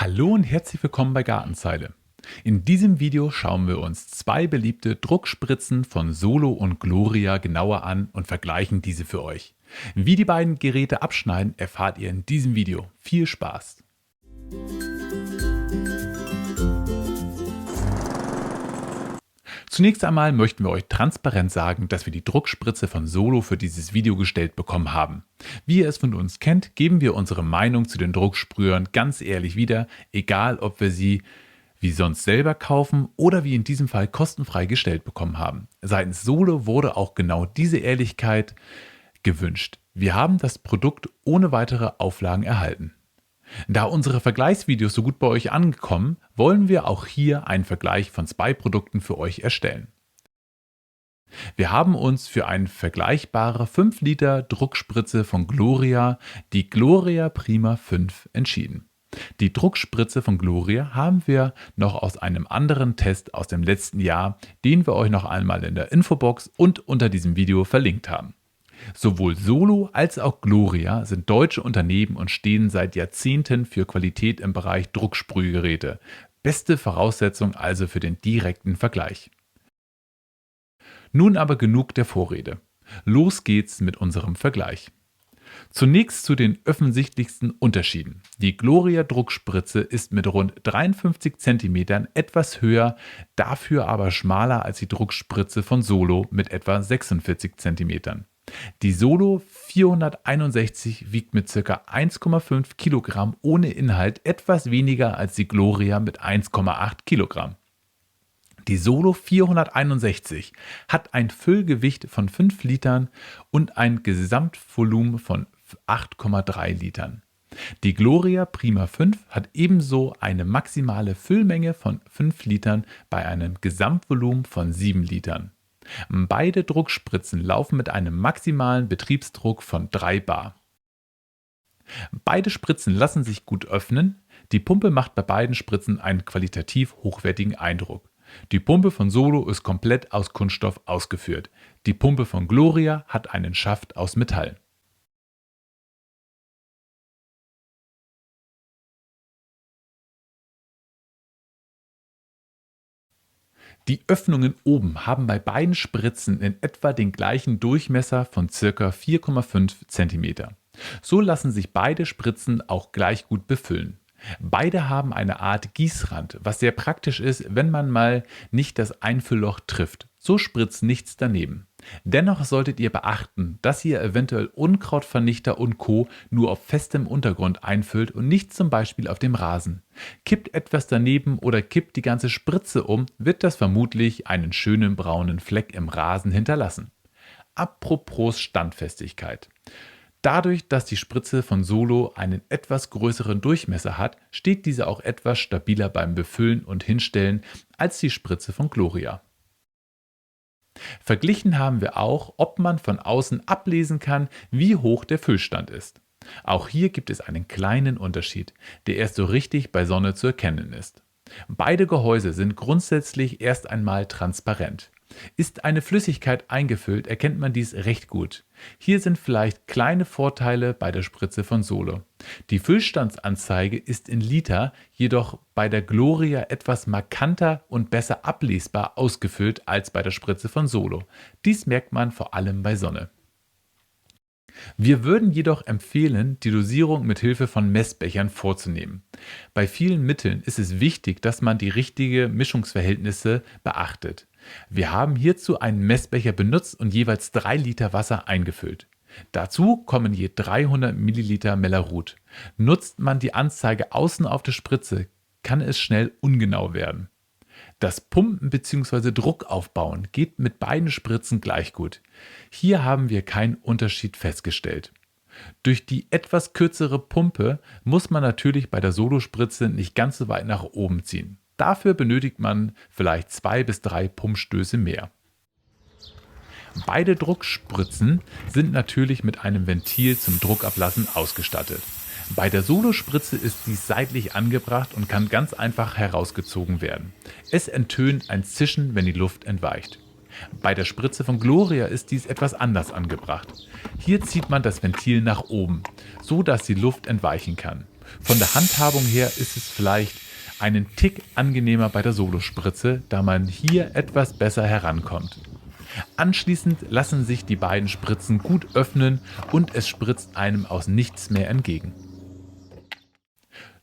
Hallo und herzlich willkommen bei Gartenzeile. In diesem Video schauen wir uns zwei beliebte Druckspritzen von Solo und Gloria genauer an und vergleichen diese für euch. Wie die beiden Geräte abschneiden, erfahrt ihr in diesem Video. Viel Spaß! Zunächst einmal möchten wir euch transparent sagen, dass wir die Druckspritze von Solo für dieses Video gestellt bekommen haben. Wie ihr es von uns kennt, geben wir unsere Meinung zu den Drucksprühern ganz ehrlich wieder, egal ob wir sie wie sonst selber kaufen oder wie in diesem Fall kostenfrei gestellt bekommen haben. Seitens Solo wurde auch genau diese Ehrlichkeit gewünscht. Wir haben das Produkt ohne weitere Auflagen erhalten. Da unsere Vergleichsvideos so gut bei euch angekommen, wollen wir auch hier einen Vergleich von zwei Produkten für euch erstellen. Wir haben uns für eine vergleichbare 5 Liter Druckspritze von Gloria, die Gloria Prima 5, entschieden. Die Druckspritze von Gloria haben wir noch aus einem anderen Test aus dem letzten Jahr, den wir euch noch einmal in der Infobox und unter diesem Video verlinkt haben. Sowohl Solo als auch Gloria sind deutsche Unternehmen und stehen seit Jahrzehnten für Qualität im Bereich Drucksprühgeräte. Beste Voraussetzung also für den direkten Vergleich. Nun aber genug der Vorrede. Los geht's mit unserem Vergleich. Zunächst zu den offensichtlichsten Unterschieden. Die Gloria Druckspritze ist mit rund 53 cm etwas höher, dafür aber schmaler als die Druckspritze von Solo mit etwa 46 cm. Die Solo 461 wiegt mit ca. 1,5 Kilogramm ohne Inhalt etwas weniger als die Gloria mit 1,8 Kilogramm. Die Solo 461 hat ein Füllgewicht von 5 Litern und ein Gesamtvolumen von 8,3 Litern. Die Gloria Prima 5 hat ebenso eine maximale Füllmenge von 5 Litern bei einem Gesamtvolumen von 7 Litern. Beide Druckspritzen laufen mit einem maximalen Betriebsdruck von 3 bar. Beide Spritzen lassen sich gut öffnen. Die Pumpe macht bei beiden Spritzen einen qualitativ hochwertigen Eindruck. Die Pumpe von Solo ist komplett aus Kunststoff ausgeführt. Die Pumpe von Gloria hat einen Schaft aus Metall. Die Öffnungen oben haben bei beiden Spritzen in etwa den gleichen Durchmesser von ca. 4,5 cm. So lassen sich beide Spritzen auch gleich gut befüllen. Beide haben eine Art Gießrand, was sehr praktisch ist, wenn man mal nicht das Einfüllloch trifft. So spritzt nichts daneben. Dennoch solltet ihr beachten, dass ihr eventuell Unkrautvernichter und Co. nur auf festem Untergrund einfüllt und nicht zum Beispiel auf dem Rasen. Kippt etwas daneben oder kippt die ganze Spritze um, wird das vermutlich einen schönen braunen Fleck im Rasen hinterlassen. Apropos Standfestigkeit. Dadurch, dass die Spritze von Solo einen etwas größeren Durchmesser hat, steht diese auch etwas stabiler beim Befüllen und Hinstellen als die Spritze von Gloria. Verglichen haben wir auch, ob man von außen ablesen kann, wie hoch der Füllstand ist. Auch hier gibt es einen kleinen Unterschied, der erst so richtig bei Sonne zu erkennen ist. Beide Gehäuse sind grundsätzlich erst einmal transparent. Ist eine Flüssigkeit eingefüllt, erkennt man dies recht gut. Hier sind vielleicht kleine Vorteile bei der Spritze von Solo. Die Füllstandsanzeige ist in Liter, jedoch bei der Gloria etwas markanter und besser ablesbar ausgefüllt als bei der Spritze von Solo. Dies merkt man vor allem bei Sonne. Wir würden jedoch empfehlen, die Dosierung mit Hilfe von Messbechern vorzunehmen. Bei vielen Mitteln ist es wichtig, dass man die richtigen Mischungsverhältnisse beachtet. Wir haben hierzu einen Messbecher benutzt und jeweils 3 Liter Wasser eingefüllt. Dazu kommen je 300 Milliliter Melarut. Nutzt man die Anzeige außen auf der Spritze, kann es schnell ungenau werden. Das Pumpen bzw. Druckaufbauen geht mit beiden Spritzen gleich gut. Hier haben wir keinen Unterschied festgestellt. Durch die etwas kürzere Pumpe muss man natürlich bei der Solo-Spritze nicht ganz so weit nach oben ziehen. Dafür benötigt man vielleicht 2 bis 3 Pumpstöße mehr. Beide Druckspritzen sind natürlich mit einem Ventil zum Druckablassen ausgestattet. Bei der Solo-Spritze ist dies seitlich angebracht und kann ganz einfach herausgezogen werden. Es ertönt ein Zischen, wenn die Luft entweicht. Bei der Spritze von Gloria ist dies etwas anders angebracht. Hier zieht man das Ventil nach oben, so dass die Luft entweichen kann. Von der Handhabung her ist es vielleicht einen Tick angenehmer bei der Solospritze, da man hier etwas besser herankommt. Anschließend lassen sich die beiden Spritzen gut öffnen und es spritzt einem aus nichts mehr entgegen.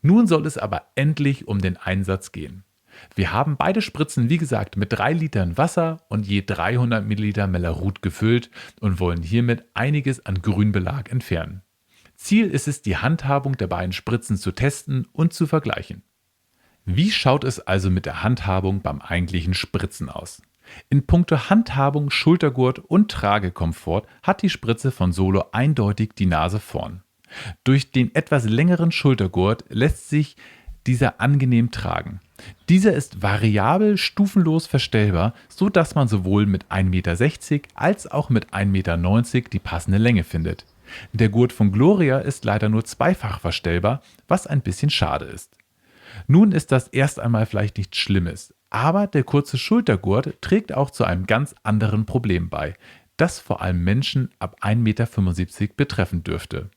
Nun soll es aber endlich um den Einsatz gehen. Wir haben beide Spritzen, wie gesagt, mit 3 Litern Wasser und je 300 Milliliter Melarut gefüllt und wollen hiermit einiges an Grünbelag entfernen. Ziel ist es, die Handhabung der beiden Spritzen zu testen und zu vergleichen. Wie schaut es also mit der Handhabung beim eigentlichen Spritzen aus? In puncto Handhabung, Schultergurt und Tragekomfort hat die Spritze von Solo eindeutig die Nase vorn. Durch den etwas längeren Schultergurt lässt sich dieser angenehm tragen. Dieser ist variabel stufenlos verstellbar, so dass man sowohl mit 1,60 Meter als auch mit 1,90 Meter die passende Länge findet. Der Gurt von Gloria ist leider nur zweifach verstellbar, was ein bisschen schade ist. Nun ist das erst einmal vielleicht nichts Schlimmes, aber der kurze Schultergurt trägt auch zu einem ganz anderen Problem bei, das vor allem Menschen ab 1,75 Meter betreffen dürfte.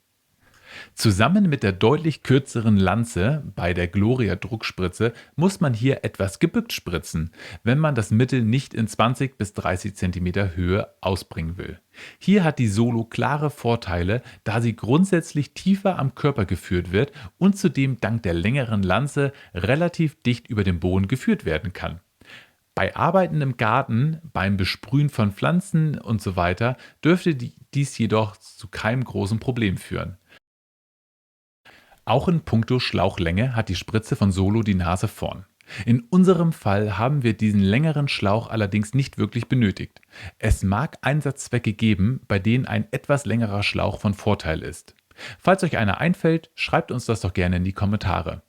Zusammen mit der deutlich kürzeren Lanze bei der Gloria Druckspritze muss man hier etwas gebückt spritzen, wenn man das Mittel nicht in 20 bis 30 cm Höhe ausbringen will. Hier hat die Solo klare Vorteile, da sie grundsätzlich tiefer am Körper geführt wird und zudem dank der längeren Lanze relativ dicht über den Boden geführt werden kann. Bei Arbeiten im Garten, beim Besprühen von Pflanzen usw. dürfte dies jedoch zu keinem großen Problem führen. Auch in puncto Schlauchlänge hat die Spritze von Solo die Nase vorn. In unserem Fall haben wir diesen längeren Schlauch allerdings nicht wirklich benötigt. Es mag Einsatzzwecke geben, bei denen ein etwas längerer Schlauch von Vorteil ist. Falls euch einer einfällt, schreibt uns das doch gerne in die Kommentare.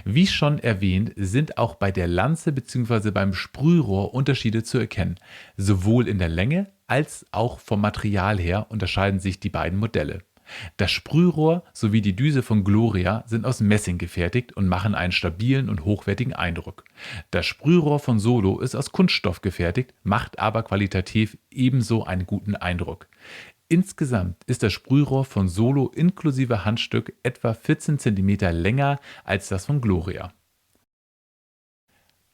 Wie schon erwähnt, sind auch bei der Lanze bzw. beim Sprührohr Unterschiede zu erkennen. Sowohl in der Länge als auch vom Material her unterscheiden sich die beiden Modelle. Das Sprührohr sowie die Düse von Gloria sind aus Messing gefertigt und machen einen stabilen und hochwertigen Eindruck. Das Sprührohr von Solo ist aus Kunststoff gefertigt, macht aber qualitativ ebenso einen guten Eindruck. Insgesamt ist das Sprührohr von Solo inklusive Handstück etwa 14 cm länger als das von Gloria.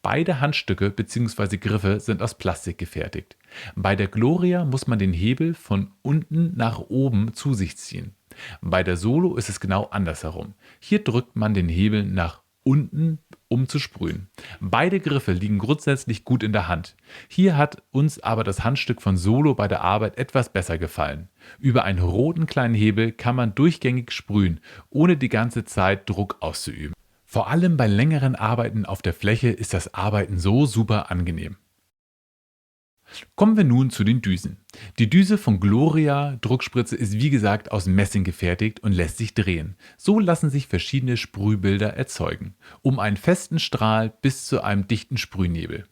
Beide Handstücke bzw. Griffe sind aus Plastik gefertigt. Bei der Gloria muss man den Hebel von unten nach oben zu sich ziehen. Bei der Solo ist es genau andersherum. Hier drückt man den Hebel nach unten, um zu sprühen. Beide Griffe liegen grundsätzlich gut in der Hand. Hier hat uns aber das Handstück von Solo bei der Arbeit etwas besser gefallen. Über einen roten kleinen Hebel kann man durchgängig sprühen, ohne die ganze Zeit Druck auszuüben. Vor allem bei längeren Arbeiten auf der Fläche ist das Arbeiten so super angenehm. Kommen wir nun zu den Düsen. Die Düse von Gloria Druckspritze ist wie gesagt aus Messing gefertigt und lässt sich drehen. So lassen sich verschiedene Sprühbilder erzeugen, um einen festen Strahl bis zu einem dichten Sprühnebel.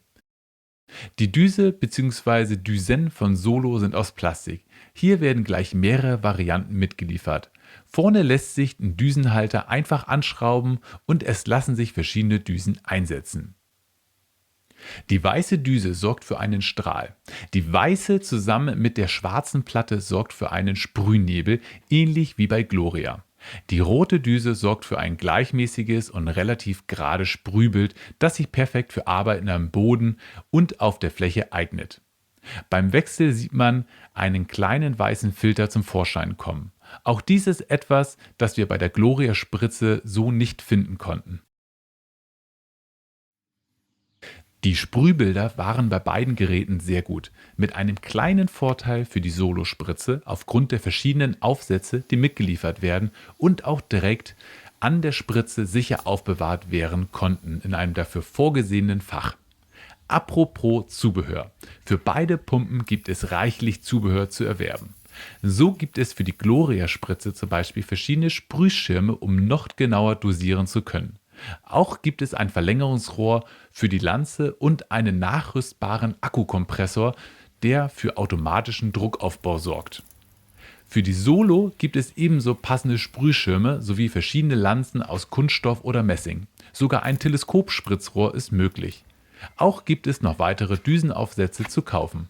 Die Düse bzw. Düsen von Solo sind aus Plastik. Hier werden gleich mehrere Varianten mitgeliefert. Vorne lässt sich ein Düsenhalter einfach anschrauben und es lassen sich verschiedene Düsen einsetzen. Die weiße Düse sorgt für einen Strahl. Die weiße zusammen mit der schwarzen Platte sorgt für einen Sprühnebel, ähnlich wie bei Gloria. Die rote Düse sorgt für ein gleichmäßiges und relativ gerades Sprühbild, das sich perfekt für Arbeiten am Boden und auf der Fläche eignet. Beim Wechsel sieht man einen kleinen weißen Filter zum Vorschein kommen. Auch dies ist etwas, das wir bei der Gloria Spritze so nicht finden konnten. Die Sprühbilder waren bei beiden Geräten sehr gut, mit einem kleinen Vorteil für die Solo-Spritze aufgrund der verschiedenen Aufsätze, die mitgeliefert werden und auch direkt an der Spritze sicher aufbewahrt werden konnten in einem dafür vorgesehenen Fach. Apropos Zubehör. Für beide Pumpen gibt es reichlich Zubehör zu erwerben. So gibt es für die Gloria-Spritze zum Beispiel verschiedene Sprühschirme, um noch genauer dosieren zu können. Auch gibt es ein Verlängerungsrohr für die Lanze und einen nachrüstbaren Akkukompressor, der für automatischen Druckaufbau sorgt. Für die Solo gibt es ebenso passende Sprühschirme sowie verschiedene Lanzen aus Kunststoff oder Messing. Sogar ein Teleskopspritzrohr ist möglich. Auch gibt es noch weitere Düsenaufsätze zu kaufen.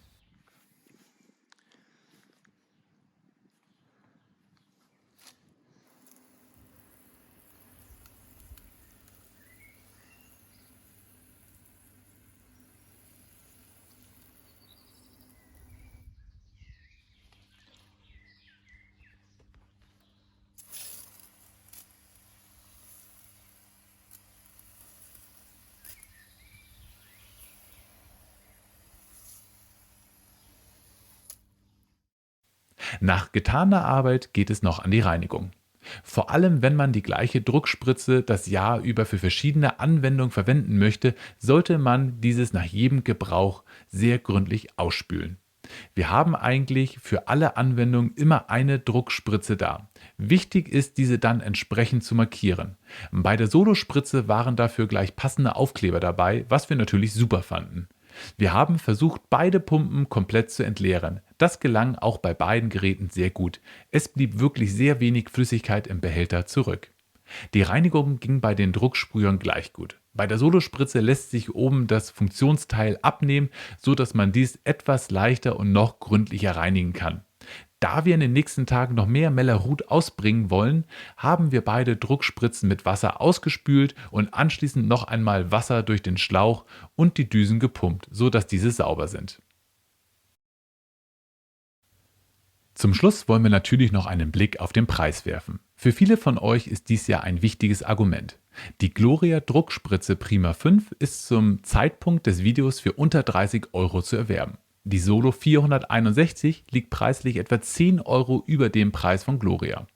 Nach getaner Arbeit geht es noch an die Reinigung. Vor allem, wenn man die gleiche Druckspritze das Jahr über für verschiedene Anwendungen verwenden möchte, sollte man dieses nach jedem Gebrauch sehr gründlich ausspülen. Wir haben eigentlich für alle Anwendungen immer eine Druckspritze da. Wichtig ist, diese dann entsprechend zu markieren. Bei der Solo-Spritze waren dafür gleich passende Aufkleber dabei, was wir natürlich super fanden. Wir haben versucht, beide Pumpen komplett zu entleeren. Das gelang auch bei beiden Geräten sehr gut. Es blieb wirklich sehr wenig Flüssigkeit im Behälter zurück. Die Reinigung ging bei den Drucksprühern gleich gut. Bei der Solospritze lässt sich oben das Funktionsteil abnehmen, so dass man dies etwas leichter und noch gründlicher reinigen kann. Da wir in den nächsten Tagen noch mehr Mellerud ausbringen wollen, haben wir beide Druckspritzen mit Wasser ausgespült und anschließend noch einmal Wasser durch den Schlauch und die Düsen gepumpt, so dass diese sauber sind. Zum Schluss wollen wir natürlich noch einen Blick auf den Preis werfen. Für viele von euch ist dies ja ein wichtiges Argument. Die Gloria Druckspritze Prima 5 ist zum Zeitpunkt des Videos für unter 30 € zu erwerben. Die Solo 461 liegt preislich etwa 10 € über dem Preis von Gloria.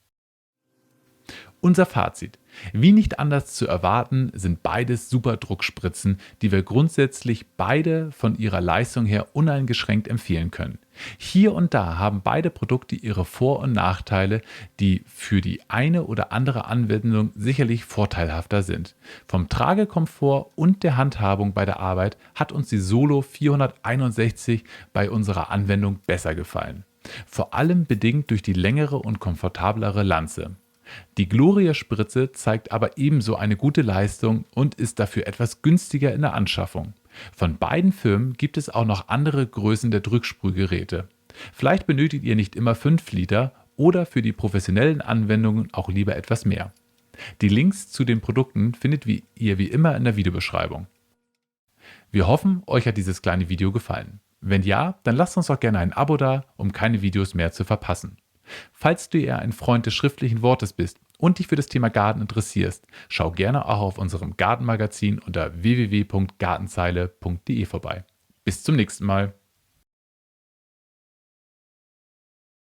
Unser Fazit: Wie nicht anders zu erwarten, sind beides super Druckspritzen, die wir grundsätzlich beide von ihrer Leistung her uneingeschränkt empfehlen können. Hier und da haben beide Produkte ihre Vor- und Nachteile, die für die eine oder andere Anwendung sicherlich vorteilhafter sind. Vom Tragekomfort und der Handhabung bei der Arbeit hat uns die Solo 461 bei unserer Anwendung besser gefallen. Vor allem bedingt durch die längere und komfortablere Lanze. Die Gloria-Spritze zeigt aber ebenso eine gute Leistung und ist dafür etwas günstiger in der Anschaffung. Von beiden Firmen gibt es auch noch andere Größen der Drücksprühgeräte. Vielleicht benötigt ihr nicht immer 5 Liter oder für die professionellen Anwendungen auch lieber etwas mehr. Die Links zu den Produkten findet ihr wie immer in der Videobeschreibung. Wir hoffen, euch hat dieses kleine Video gefallen. Wenn ja, dann lasst uns doch gerne ein Abo da, um keine Videos mehr zu verpassen. Falls du eher ein Freund des schriftlichen Wortes bist und dich für das Thema Garten interessierst, schau gerne auch auf unserem Gartenmagazin unter www.gartenzeile.de vorbei. Bis zum nächsten Mal.